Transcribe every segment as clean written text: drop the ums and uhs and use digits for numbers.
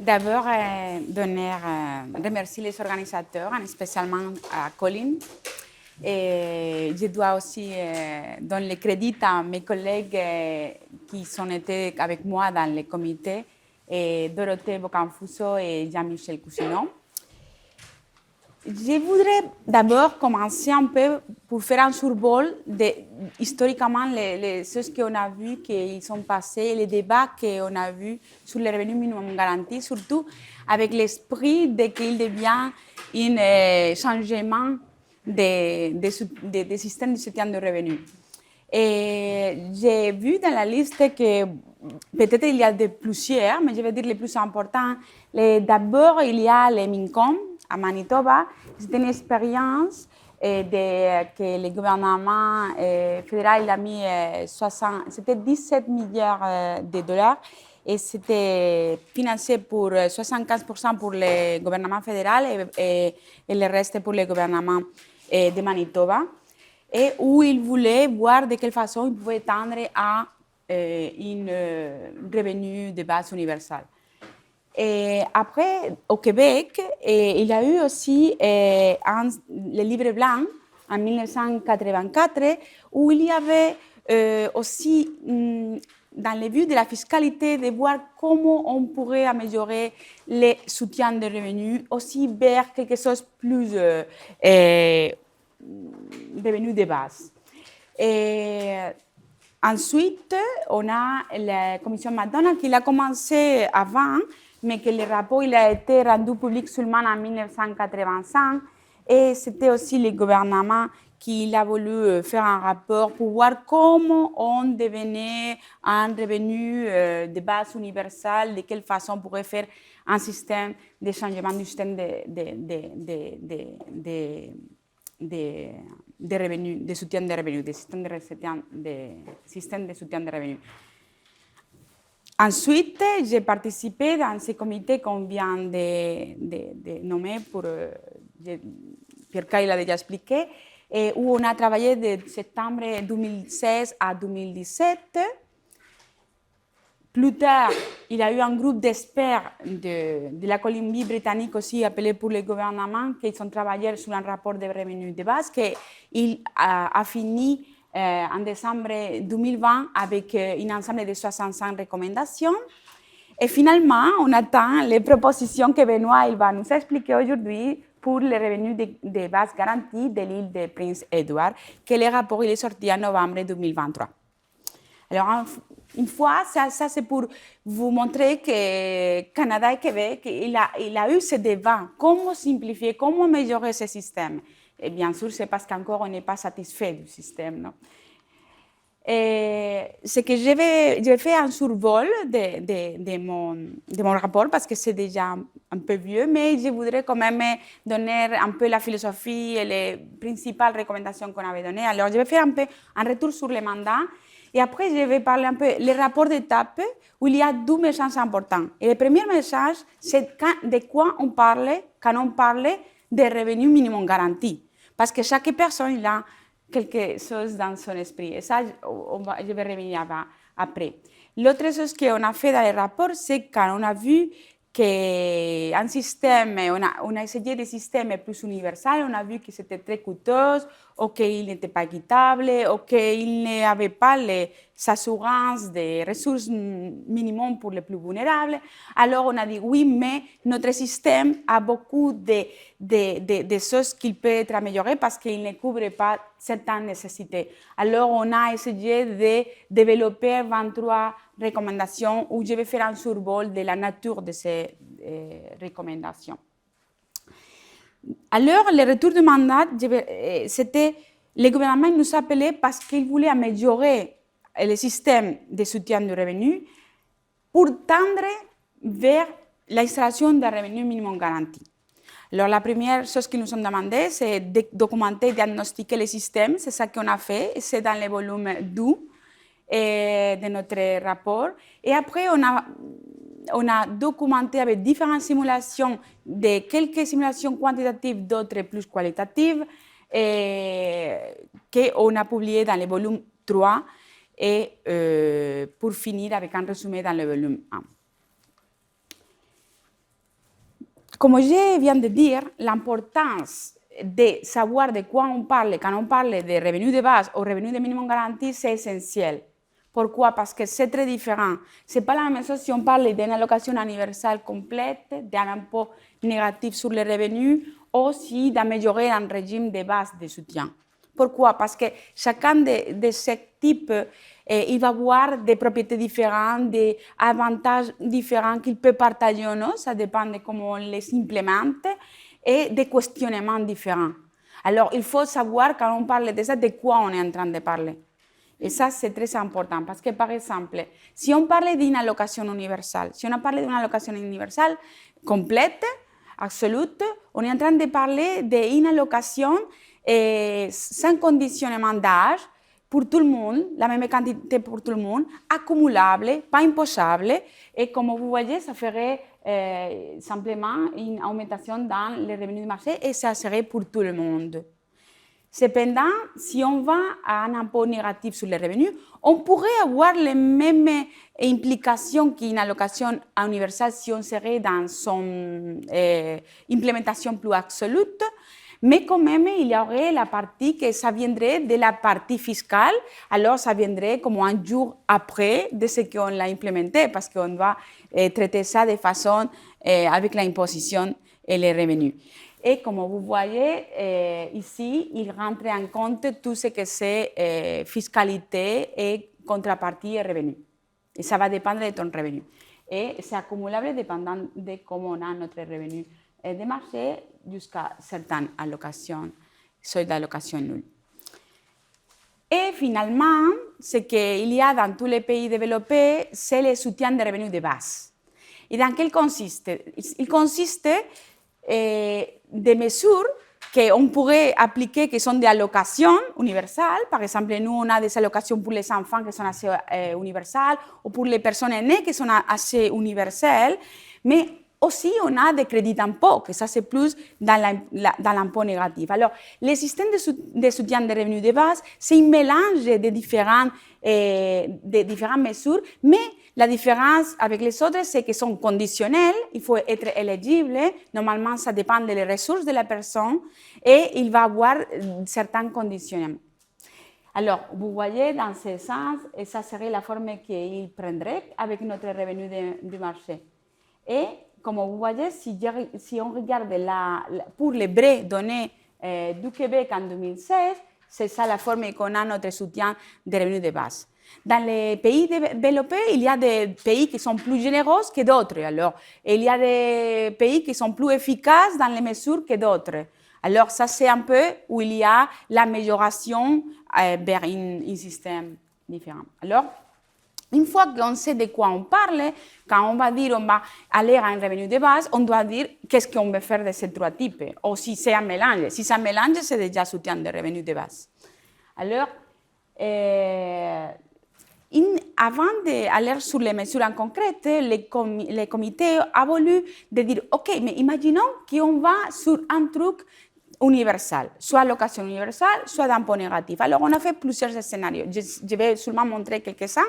D'abord, remercier les organisateurs, spécialement à Colin. Et je dois aussi donner le crédit à mes collègues qui sont été avec moi dans le comité, et Dorothée Bocanfuso et Jean-Michel Cousineau. Je voudrais d'abord commencer un peu pour faire un survol historiquement les choses qu'on a vues qui sont passées, les débats qu'on a vus sur le revenu minimum garanti, surtout avec l'esprit qu'il devient un changement des systèmes de soutien de revenus. Et j'ai vu dans la liste que peut-être il y a plusieurs, mais je vais dire les plus importants. D'abord, il y a les MINCOM à Manitoba. C'est une expérience que le gouvernement fédéral a mis 17 milliards de dollars et c'était financé pour 75% pour le gouvernement fédéral et le reste pour le gouvernement de Manitoba, et où il voulait voir de quelle façon il pouvait tendre à un revenu de base universel. Et après, au Québec, il y a eu aussi le livre blanc en 1984, où il y avait aussi, dans le but de la fiscalité, de voir comment on pourrait améliorer les soutiens de revenus, aussi vers quelque chose plus revenu de base. Et ensuite, on a la commission McDonald qui a commencé avant, mais que le rapport il a été rendu public seulement en 1985. Et c'était aussi le gouvernement qui a voulu faire un rapport pour voir comment on devenait un revenu de base universel, de quelle façon on pourrait faire un système de changement du système de revenus, de soutien de revenus, de système de soutien de revenus. Ensuite, j'ai participé dans ce comité qu'on vient de nommer pour Pierre-Carl l'a déjà expliqué, et où on a travaillé de septembre 2016 à 2017. Plus tard, il y a eu un groupe d'experts de la Colombie-Britannique aussi appelé pour le gouvernement qui ont travaillé sur un rapport de revenus de base qui a fini en décembre 2020 avec un ensemble de 65 recommandations. Et finalement, on attend les propositions que Benoît il va nous expliquer aujourd'hui pour les revenus de base garantis de l'île de Prince Edward, que le rapport il est sorti en novembre 2023. Alors, une fois, ça c'est pour vous montrer que Canada et Québec, il a eu ce débat. Comment simplifier, comment améliorer ce système? Et bien sûr, c'est parce qu'encore on n'est pas satisfait du système. Non? C'est que je vais faire un survol de mon rapport parce que c'est déjà un peu vieux, mais je voudrais quand même donner un peu la philosophie et les principales recommandations qu'on avait données. Alors, je vais faire un peu un retour sur les mandats. Et après, je vais parler un peu des rapports d'étape où il y a deux messages importants. Et le premier message, c'est de quoi on parle quand on parle des revenus minimum garantis. Parce que chaque personne il a quelque chose dans son esprit. Et ça, je vais revenir après. L'autre chose qu'on a fait dans le rapport, c'est quand on a vu qu'un système, on a essayé des systèmes plus universels, on a vu que c'était très coûteux, ou qu'il n'était pas équitable, ou qu'il n'y avait pas les assurances des ressources minimum pour les plus vulnérables. Alors on a dit oui, mais notre système a beaucoup de choses qui peuvent être améliorées parce qu'il ne couvre pas certaines nécessités. Alors on a essayé de développer 23 recommandations où je vais faire un survol de la nature de ces recommandations. Alors, le retour du mandat, c'était le gouvernement nous appelait parce qu'il voulait améliorer le système de soutien du revenu pour tendre vers l'installation d'un revenu minimum garanti. Alors, la première chose qu'ils nous ont demandé, c'est de documenter, diagnostiquer le système. C'est ça qu'on a fait. C'est dans le volume 2 de notre rapport. Et après, on a documenté avec différentes simulations, quelques simulations quantitatives, d'autres plus qualitatives, qu'on a publiées dans le volume 3 et pour finir avec un résumé dans le volume 1. Comme je viens de dire, l'importance de savoir de quoi on parle quand on parle de revenus de base ou revenus de minimum garanti, c'est essentiel. Pourquoi? Parce que c'est très différent. Ce n'est pas la même chose si on parle d'une allocation universelle complète, d'un impôt négatif sur les revenus, ou si d'améliorer un régime de base de soutien. Pourquoi? Parce que chacun de ces types, il va avoir des propriétés différentes, des avantages différents qu'il peut partager ou non, ça dépend de comment on les implémente, et des questionnements différents. Alors, il faut savoir, quand on parle de ça, de quoi on est en train de parler. Et ça, c'est très important parce que, par exemple, si on parle d'une allocation universelle, si on a parlé d'une allocation universelle complète, absolue, on est en train de parler d'une allocation sans conditionnement d'âge pour tout le monde, la même quantité pour tout le monde, accumulable, pas imposable. Et comme vous voyez, ça ferait simplement une augmentation dans les revenus du marché et ça serait pour tout le monde. Cependant, si on va à un impôt négatif sur les revenus, on pourrait avoir les mêmes implications qu'une allocation universelle si on serait dans son implémentation plus absolue, mais quand même, il y aurait la partie que ça viendrait de la partie fiscale, alors ça viendrait comme un jour après de ce qu'on l'a implémenté, parce qu'on va traiter ça de façon avec l'imposition et les revenus. Et comme vous voyez, ici, il rentre en compte tout ce que c'est fiscalité et contrepartie et revenus. Et ça va dépendre de ton revenu. Et c'est accumulable dépendant de comment on a notre revenu de marché jusqu'à certaines allocations, seuil d'allocation nulle. Et finalement, ce qu'il y a dans tous les pays développés, c'est le soutien des revenus de base. Et dans quel consiste? Il consiste des mesures qu'on pourrait appliquer qui sont des allocations universelles. Par exemple, nous, on a des allocations pour les enfants qui sont assez universelles ou pour les personnes aînées qui sont assez universelles. Mais aussi, on a des crédits d'impôt, que ça, c'est plus dans l'impôt négatif. Alors, les systèmes de soutien des revenus de base, c'est un mélange de différentes mesures, mais la différence avec les autres, c'est qu'ils sont conditionnels, il faut être éligible, normalement, ça dépend des ressources de la personne, et il va avoir certains conditionnements. Alors, vous voyez, dans ce sens, et ça serait la forme qu'il prendrait avec notre revenu du marché. Et comme vous voyez, si on regarde pour les vraies données du Québec en 2016, c'est ça la forme qu'on a notre soutien des revenus de base. Dans les pays développés, il y a des pays qui sont plus généreux que d'autres. Alors, il y a des pays qui sont plus efficaces dans les mesures que d'autres. Alors, ça, c'est un peu où il y a l'amélioration vers un système différent. Alors, une fois qu'on sait de quoi on parle, quand on va dire on va aller à un revenu de base, on doit dire qu'est-ce qu'on veut faire de ces trois types, ou si c'est un mélange. Si c'est un mélange, c'est déjà soutien de revenus de base. Alors, avant d'aller sur les mesures en concrète, les comités ont voulu de dire, OK, mais imaginons qu'on va sur un truc universel, soit allocation universelle, soit d'impôt négatif. Alors, on a fait plusieurs scénarios. Je vais seulement montrer quelques-uns.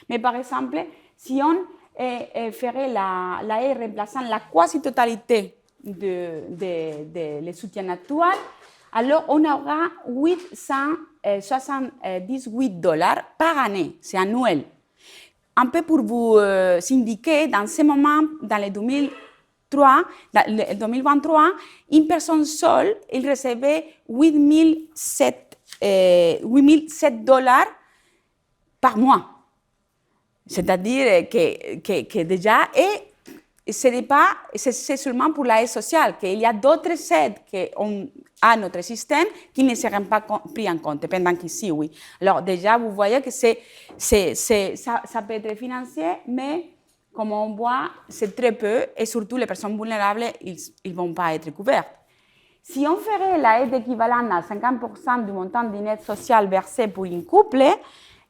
Mais par exemple, si on ferait la haie remplaçant la quasi-totalité des soutiens actuels, alors on aura $878 par année, c'est annuel. Un peu pour vous indiquer, dans ce moment, dans les 2023, une personne seule, il recevait $8,007 par mois. C'est-à-dire que déjà, c'est seulement pour l'aide sociale, qu'il y a d'autres aides qu'on a notre système qui ne seront pas pris en compte, pendant qu'ici, oui. Alors déjà, vous voyez que ça peut être financier, mais comme on voit, c'est très peu, et surtout les personnes vulnérables, ils ne vont pas être couvertes. Si on ferait l'aide équivalente à 50% du montant d'une aide sociale versée pour un couple,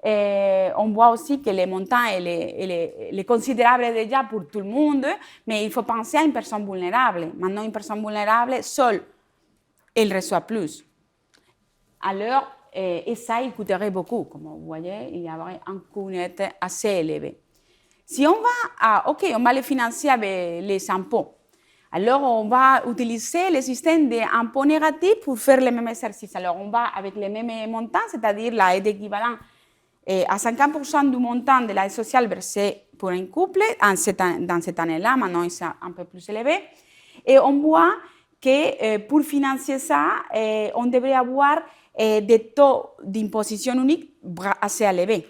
on voit aussi que le montant est considérable déjà pour tout le monde, mais il faut penser à une personne vulnérable. Maintenant, une personne vulnérable, seule, elle reçoit plus. Alors, et ça, il coûterait beaucoup. Comme vous voyez, il y aurait un coût net assez élevé. Si on va on va le financer avec les impôts. Alors, on va utiliser le système d'impôt négatif pour faire le même exercice. Alors, on va avec les mêmes montants, c'est-à-dire l'aide équivalente à 50% du montant de l'aide sociale versée pour un couple dans cette année-là. Maintenant, c'est un peu plus élevé. Et on voit que pour financer ça, on devrait avoir des taux d'imposition unique assez élevés.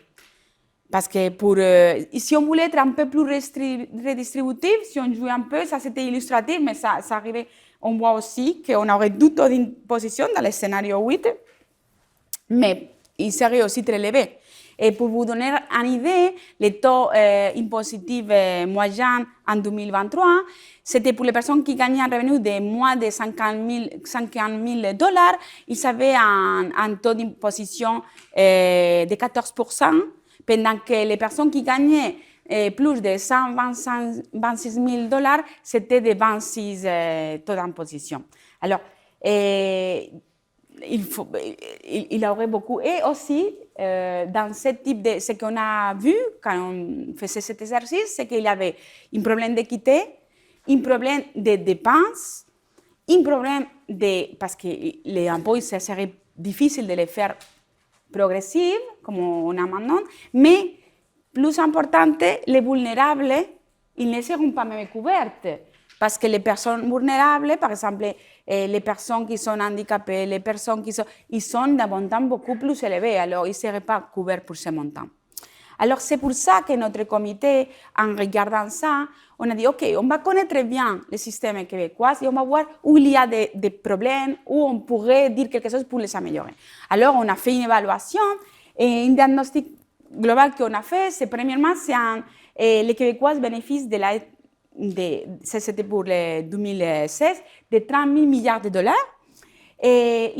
Parce que si on voulait être un peu plus redistributif, si on jouait un peu, ça c'était illustratif, mais ça arrivait. On voit aussi qu'on aurait du taux d'imposition dans le scénario 8, mais il serait aussi très élevé. Et pour vous donner une idée, le taux impositif moyen en 2023, c'était pour les personnes qui gagnaient un revenu de moins de 50 000 dollars, ils avaient un taux d'imposition de 14%, pendant que les personnes qui gagnaient plus de 126 000 dollars, c'était de 26 taux d'imposition. Alors, il aurait beaucoup. Et aussi, dans ce type de... Ce qu'on a vu quand on faisait cet exercice, c'est qu'il y avait un problème d'équité, un problème de dépenses, un problème de... Parce que les impôts, ça serait difficile de les faire progressives, comme on a maintenant, mais plus important, les vulnérables, ils ne seront pas même couvertes. Parce que les personnes vulnérables, par exemple, les personnes qui sont handicapées, les personnes ils sont d'un montant beaucoup plus élevé, alors ils ne seraient pas couverts pour ce montant. Alors c'est pour ça que notre comité, en regardant ça, on a dit, OK, on va connaître bien le système québécois et on va voir où il y a des problèmes, où on pourrait dire quelque chose pour les améliorer. Alors on a fait une évaluation et un diagnostic global qu'on a fait, c'est premièrement, les Québécois bénéficient de l'aide, c'était pour le 2016, de 30 000 milliards de dollars. Et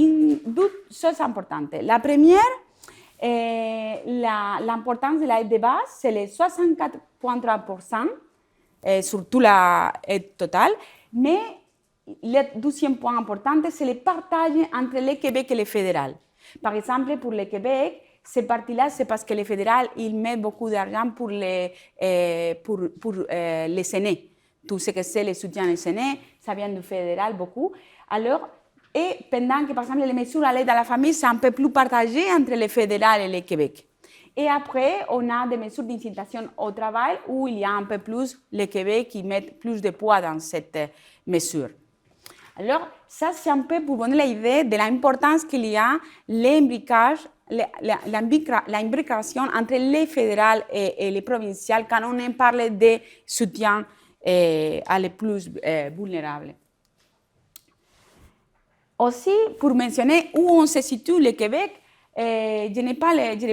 deux choses importantes. La première, l'importance de l'aide de base, c'est les 64,3%, sur toute l'aide totale. Mais le deuxième point important, c'est le partage entre le Québec et le fédéral. Par exemple, pour le Québec, cette partie-là, c'est parce que le fédéral, il met beaucoup d'argent pour les aînés. Tout ce que c'est le soutien aux aînés, ça vient du fédéral beaucoup. Alors, et pendant que, par exemple, les mesures à l'aide à la famille, c'est un peu plus partagé entre le fédéral et le Québec. Et après, on a des mesures d'incitation au travail où il y a un peu plus le Québec qui met plus de poids dans cette mesure. Alors, ça, c'est un peu pour donner l'idée de l'importance qu'il y a l'imbrication entre les fédérales et les provinciales quand on parle de soutien à les plus vulnérables. Aussi, pour mentionner où on se situe, le Québec, je n'ai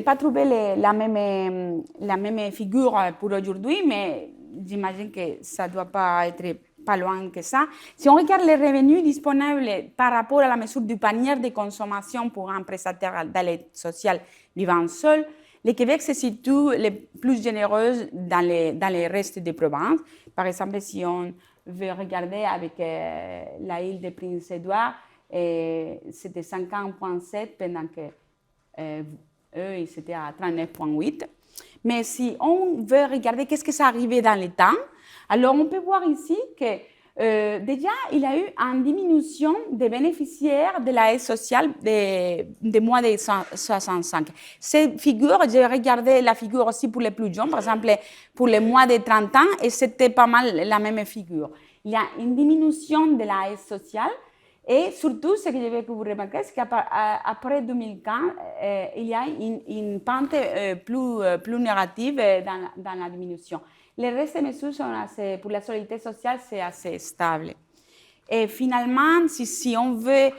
pas trouvé la même figure pour aujourd'hui, mais j'imagine que ça ne doit pas être pas loin que ça. Si on regarde les revenus disponibles par rapport à la mesure du panier de consommation pour un prestataire d'aide sociale vivant seul, le Québec se situe le plus généreux dans les restes des provinces. Par exemple, si on veut regarder avec l'île de Prince-Édouard, c'était 50,7 pendant que eux, ils étaient à 39,8. Mais si on veut regarder qu'est-ce que ça arrivait dans le temps, alors on peut voir ici que déjà, il y a eu une diminution des bénéficiaires de l'aide sociale de moins de 65. Ces figures, j'ai regardé la figure aussi pour les plus jeunes, par exemple pour les moins de 30 ans, et c'était pas mal la même figure. Il y a une diminution de l'aide sociale. Et surtout, ce que je vais vous remarquer, c'est qu'après 2015, il y a une pente plus négative dans la diminution. Les restes des mesures sont pour la solidarité sociale, c'est assez stable. Et finalement, si on veut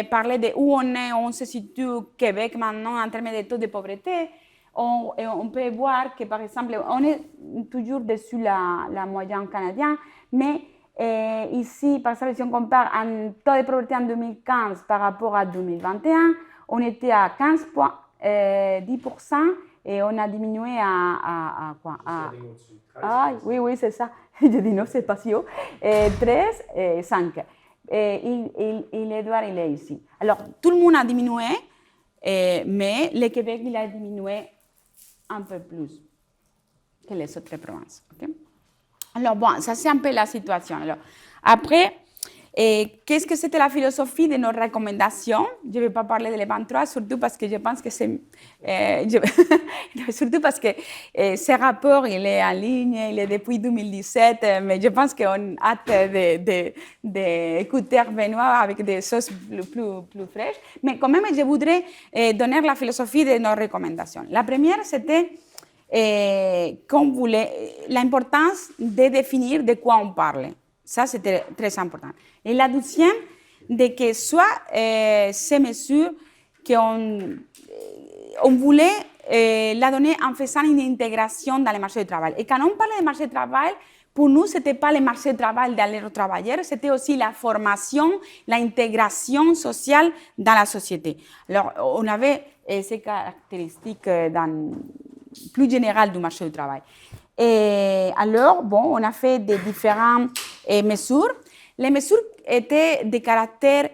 parler de où on se situe au Québec maintenant en termes de taux de pauvreté, on peut voir que, par exemple, on est toujours dessus la moyenne canadienne, mais ici, par exemple, si on compare un taux de pauvreté en 2015 par rapport à 2021, on était à 15,10% et on a diminué à quoi? Oui, c'est ça. Je dis non, c'est pas si haut. 13 et 5. Et Edouard, il est ici. Alors, tout le monde a diminué, mais le Québec, il a diminué un peu plus que les autres provinces. Okay? Alors, bon, ça c'est un peu la situation. Alors, Après, qu'est-ce que c'était la philosophie de nos recommandations? Je ne vais pas parler de les 23, surtout parce que je pense que c'est... surtout parce que ce rapport, il est en ligne, il est depuis 2017, mais je pense qu'on a hâte d'écouter Benoît avec des choses plus fraîches. Mais quand même, je voudrais donner la philosophie de nos recommandations. La première, c'était l'importance de définir de quoi on parle. Ça, c'était très important. Et la deuxième, de que soit ces mesures qu'on voulait la donner en faisant une intégration dans le marché du travail. Et quand on parle de marché du travail, pour nous, ce n'était pas le marché du travail d'aller aux travailleurs, c'était aussi la formation, l'intégration sociale dans la société. Alors, on avait ces caractéristiques plus générales du marché du travail. Et alors, bon, on a fait des différentes mesures. Les mesures étaient de caractère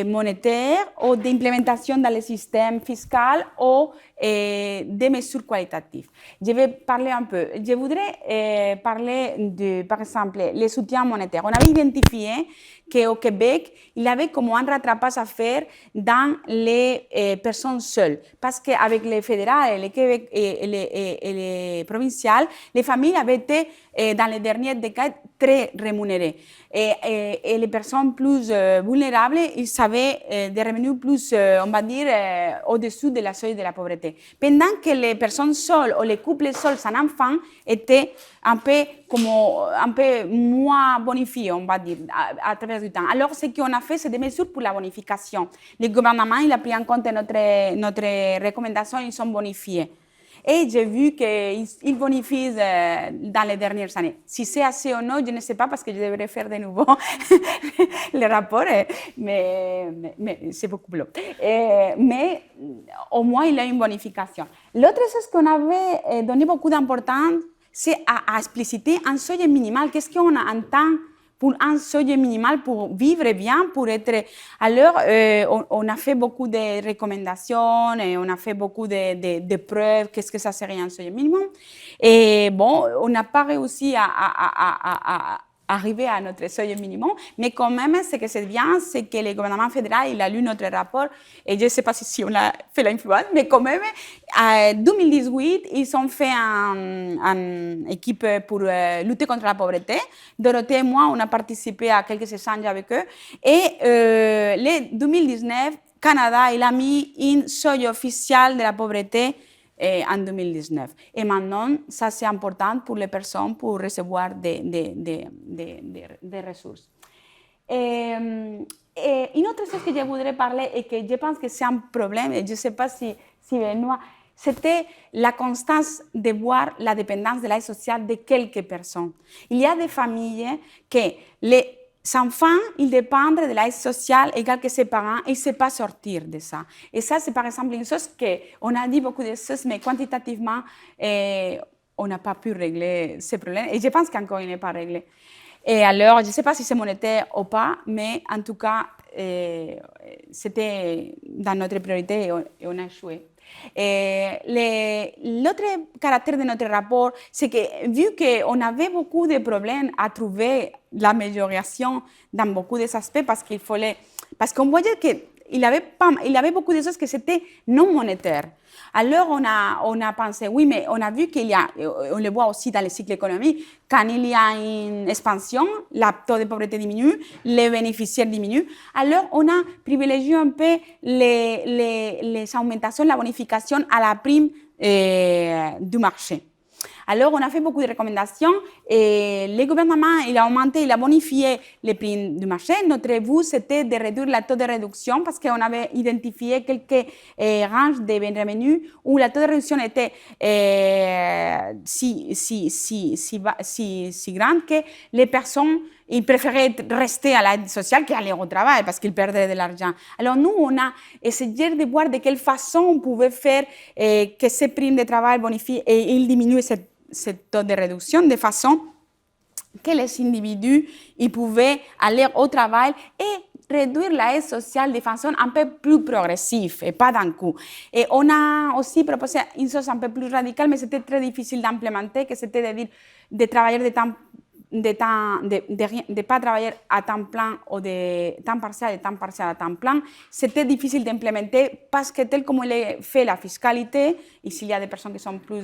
monétaire ou d'implémentation dans le système fiscal ou des mesures qualitatives. Je vais parler un peu. Je voudrais parler de, par exemple, les soutiens monétaires. On avait identifié qu'au Québec, il y avait comme un rattrapage à faire dans les personnes seules. Parce qu'avec les fédérales et les Québec et les provinciales, les familles avaient été, dans les dernières décades, très rémunérées. Et les personnes plus vulnérables, ils avaient des revenus plus, on va dire, au-dessous de la seuil de la pauvreté. Pendant que les personnes seules ou les couples seuls sans enfants étaient un peu moins bonifiés, on va dire, à travers du temps. Alors, ce qu'on a fait, c'est des mesures pour la bonification. Le gouvernement, il a pris en compte notre recommandation, ils sont bonifiés. Et j'ai vu qu'ils bonifient dans les dernières années. Si c'est assez ou non, je ne sais pas parce que je devrais faire de nouveau le rapport, mais c'est beaucoup plus long. Mais au moins, il y a une bonification. L'autre chose qu'on avait donné beaucoup d'importance, c'est à expliciter un seuil minimal. Qu'est-ce qu'on entend pour un seuil minimal pour vivre bien, pour être... Alors, on a fait beaucoup de recommandations et on a fait beaucoup de preuves, qu'est-ce que ça serait un seuil minimum. Et bon, on n'a pas réussi à arriver à notre seuil minimum, mais quand même, ce que c'est bien, c'est que le gouvernement fédéral, il a lu notre rapport, et je ne sais pas si on a fait l'influence, mais quand même, en 2018, ils ont fait une équipe pour lutter contre la pauvreté. Dorothée et moi, on a participé à quelques échanges avec eux, et en 2019, Canada, il a mis un seuil officiel de la pauvreté en 2019. Et maintenant, ça c'est important pour les personnes pour recevoir des ressources. Et une autre chose que je voudrais parler et que je pense que c'est un problème, et je ne sais pas si Benoît, c'était la constance de voir la dépendance de l'aide sociale de quelques personnes. Il y a des familles que les enfants, ils dépendent de l'aide sociale égale que ses parents, et ils ne savent pas sortir de ça. Et ça, c'est par exemple une chose qu'on a dit beaucoup de choses, mais quantitativement, on n'a pas pu régler ce problème. Et je pense qu'encore, il n'est pas réglé. Et alors, je ne sais pas si c'est monétaire ou pas, mais en tout cas, c'était dans notre priorité et on a échoué. L'autre caractère de notre rapport, c'est que vu qu'on avait beaucoup de problèmes à trouver l'amélioration dans beaucoup des aspects, parce qu'on voyait qu'il avait beaucoup de choses que c'était non monétaires. Alors on a pensé, oui, mais on a vu on le voit aussi dans les cycles économiques, quand il y a une expansion, le taux de pauvreté diminue, les bénéficiaires diminuent. Alors on a privilégié un peu les augmentations, la bonification à la prime du marché. Alors, on a fait beaucoup de recommandations et le gouvernement, il a augmenté, il a bonifié les prix du marché. Notre but, c'était de réduire le taux de réduction parce qu'on avait identifié quelques ranges de revenus où le taux de réduction était si grand que les personnes ils préféraient rester à l'aide sociale qu'aller au travail parce qu'ils perdaient de l'argent. Alors nous, on a essayé de voir de quelle façon on pouvait faire que ces primes de travail bonifient et ils diminuent ce taux de réduction de façon que les individus ils pouvaient aller au travail et réduire l'aide sociale de façon un peu plus progressive et pas d'un coup. Et on a aussi proposé une chose un peu plus radicale, mais c'était très difficile d'implémenter, que c'était de dire des travailleurs de temps de pas travailler à temps plein ou de temps partiel à temps plein, c'était difficile d'implémenter parce que tel comme il est fait la fiscalité, ici il y a des personnes qui sont plus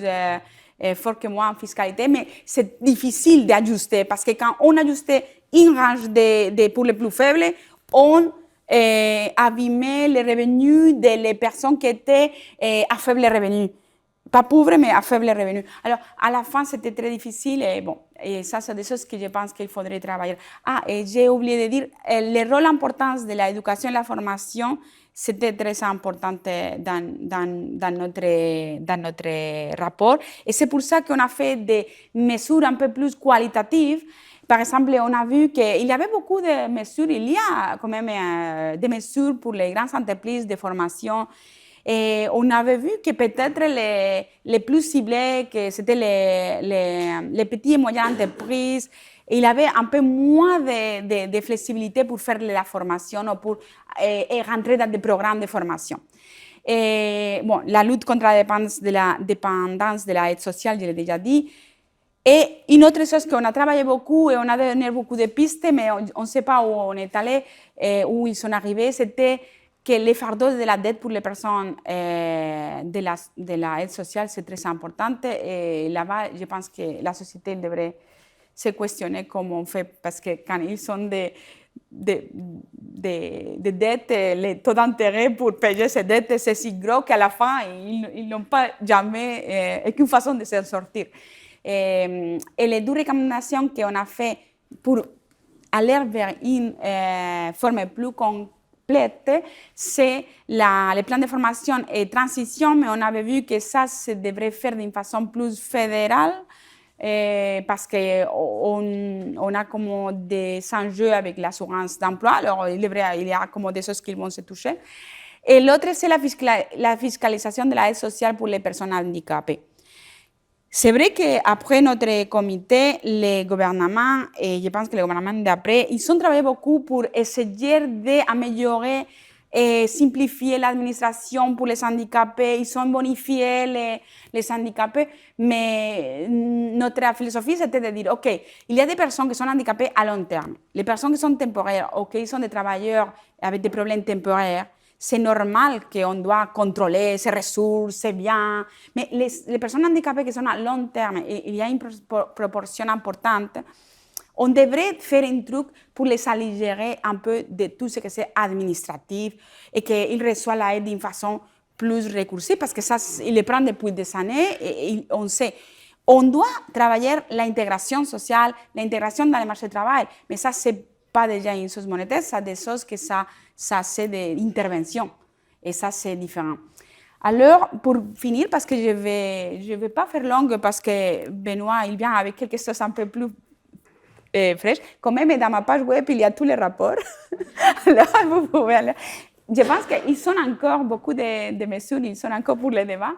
fortes que moi en fiscalité, mais c'est difficile d'ajuster parce que quand on ajustait une range pour les plus faibles, on abîmait les revenus des personnes qui étaient à faible revenu. Pas pauvres, mais à faible revenu. Alors, à la fin, c'était très difficile et bon, et ça, c'est des choses que je pense qu'il faudrait travailler. Ah, et j'ai oublié de dire, le rôle important de l'éducation et la formation, c'était très important dans notre rapport. Et c'est pour ça qu'on a fait des mesures un peu plus qualitatives. Par exemple, on a vu qu'il y avait beaucoup de mesures, il y a quand même des mesures pour les grandes entreprises de formation. Et on avait vu que peut-être les plus ciblés, que c'était les petites et moyennes entreprises, il avait un peu moins de flexibilité pour faire la formation ou pour rentrer dans des programmes de formation. Et, bon, la lutte contre la dépendance de l'aide sociale, je l'ai déjà dit. Et une autre chose qu'on a travaillé beaucoup et on a donné beaucoup de pistes, mais on ne sait pas où on est allé, où ils sont arrivés, c'était que les fardeaux de la dette pour les personnes de l'aide sociale, c'est très important. Et là-bas, je pense que la société devrait se questionner comment on fait, parce que quand ils ont des dettes, les taux d'intérêt pour payer ces dettes, c'est si gros qu'à la fin, ils n'ont pas jamais aucune façon de s'en sortir. Et les deux recommandations qu'on a fait pour aller vers une forme plus complète, c'est les plans de formation et transition, mais on avait vu que ça se devrait faire d'une façon plus fédérale parce qu'on a comme des enjeux avec l'assurance d'emploi, alors il y a comme des choses qui vont se toucher. Et l'autre, c'est la fiscalisation de l'aide sociale pour les personnes handicapées. C'est vrai qu'après notre comité, les gouvernements, et je pense que les gouvernements d'après, ils ont travaillé beaucoup pour essayer d'améliorer et simplifier l'administration pour les handicapés. Ils ont bonifié les handicapés, mais notre philosophie, c'était de dire, OK, il y a des personnes qui sont handicapées à long terme. Les personnes qui sont temporaires, OK, ils sont des travailleurs avec des problèmes temporaires. C'est normal qu'on doit contrôler ses ressources, ses biens, mais les personnes handicapées qui sont à long terme, il y a une proportion importante, on devrait faire un truc pour les alléger un peu de tout ce que c'est administratif et qu'ils reçoivent l'aide d'une façon plus récursive, parce que ça, ils le prennent depuis des années et on sait. On doit travailler l'intégration sociale, l'intégration dans le marché du travail, mais ça, c'est pas déjà une chose monétaire, ça des choses que ça c'est des interventions. Et ça, c'est différent. Alors, pour finir, parce que je vais pas faire longue, parce que Benoît, il vient avec quelque chose un peu plus fraîche. Quand même, dans ma page web, il y a tous les rapports. Alors, vous pouvez aller. Je pense qu'ils sont encore beaucoup de mesures, ils sont encore pour le débat.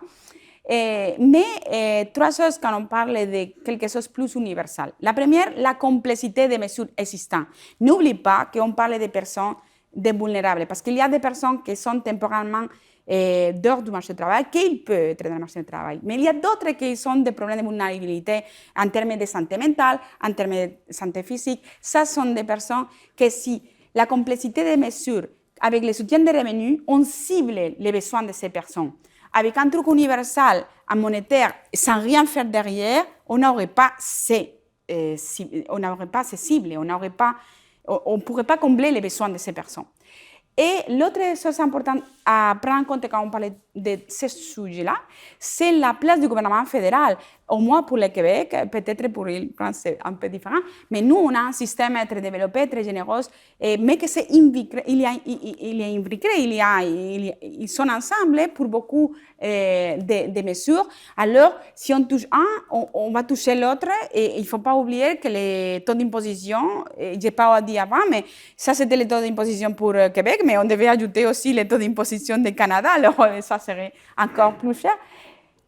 Mais trois choses quand on parle de quelque chose de plus universel. La première, la complexité des mesures existantes. N'oublie pas qu'on parle de personnes vulnérables, parce qu'il y a des personnes qui sont temporairement dehors du marché du travail, qu'ils peuvent être dans le marché du travail. Mais il y a d'autres qui ont des problèmes de vulnérabilité en termes de santé mentale, en termes de santé physique. Ça sont des personnes que si la complexité des mesures avec le soutien des revenus, on cible les besoins de ces personnes. Avec un truc universel, un monétaire, sans rien faire derrière, on n'aurait pas ces cibles, on ne pourrait pas combler les besoins de ces personnes. Et l'autre chose importante à prendre en compte quand on parle de ce sujet-là, c'est la place du gouvernement fédéral. Au moins pour le Québec, peut-être pour l'île, c'est un peu différent, mais nous, on a un système très développé, très généreux, mais que c'est imbriqué, ils sont ensemble pour beaucoup de mesures. Alors, si on touche un, on va toucher l'autre, et il ne faut pas oublier que les taux d'imposition, je n'ai pas dit avant, mais ça c'était les taux d'imposition pour Québec, mais on devait ajouter aussi les taux d'imposition du Canada, alors ça serait encore plus cher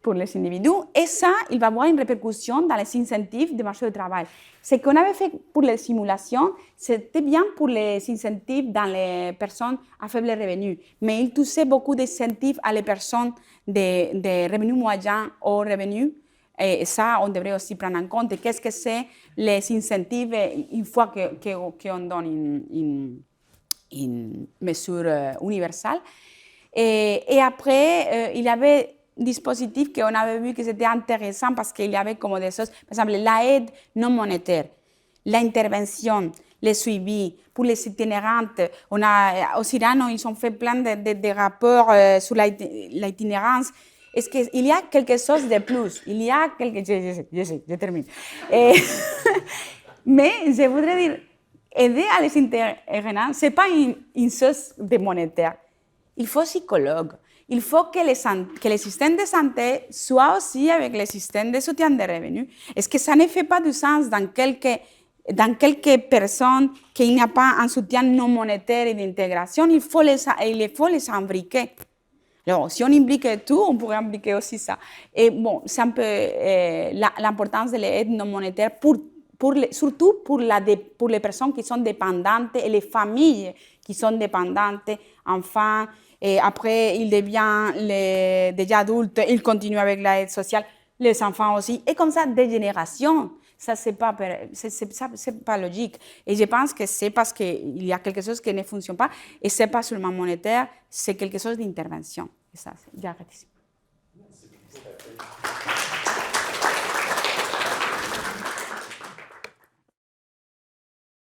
pour les individus. Et ça, il va avoir une répercussion dans les incentives du marché du travail. Ce qu'on avait fait pour les simulations, c'était bien pour les incentives dans les personnes à faible revenu, mais il touchait beaucoup d'incentives à les personnes de revenus moyens ou revenus Et ça, on devrait aussi prendre en compte. Qu'est-ce que c'est les incentives une fois qu'on donne une mesure universelle. Et après, il y avait un dispositif qu'on avait vu que c'était intéressant parce qu'il y avait comme des choses, par exemple, l'aide non monétaire, l'intervention, le suivi pour les itinérantes. On a, au Cyrano, ils ont fait plein de rapports sur l'itinérance. Est-ce qu'il y a quelque chose de plus? Il y a quelque chose, je termine. Mais je voudrais dire, aider à les itinérants, ce n'est pas une chose de monétaire. Il faut psychologue. Il faut que le système de santé soit aussi avec le système de soutien de revenus. Est-ce que ça ne fait pas du sens dans quelques personnes qu'il n'y a pas un soutien non monétaire et d'intégration? Il faut les imbriquer. Alors, si on imbrique tout, on pourrait imbriquer aussi ça. Et bon, c'est un peu l'importance de l'aide non monétaire, surtout pour les personnes qui sont dépendantes et les familles qui sont dépendantes, enfants, et après, ils deviennent déjà adultes, ils continuent avec l'aide sociale, les enfants aussi, et comme ça, des générations. Ça, c'est pas logique. Et je pense que c'est parce qu'il y a quelque chose qui ne fonctionne pas, et ce n'est pas seulement monétaire, c'est quelque chose d'intervention. Et ça, j'arrête ici.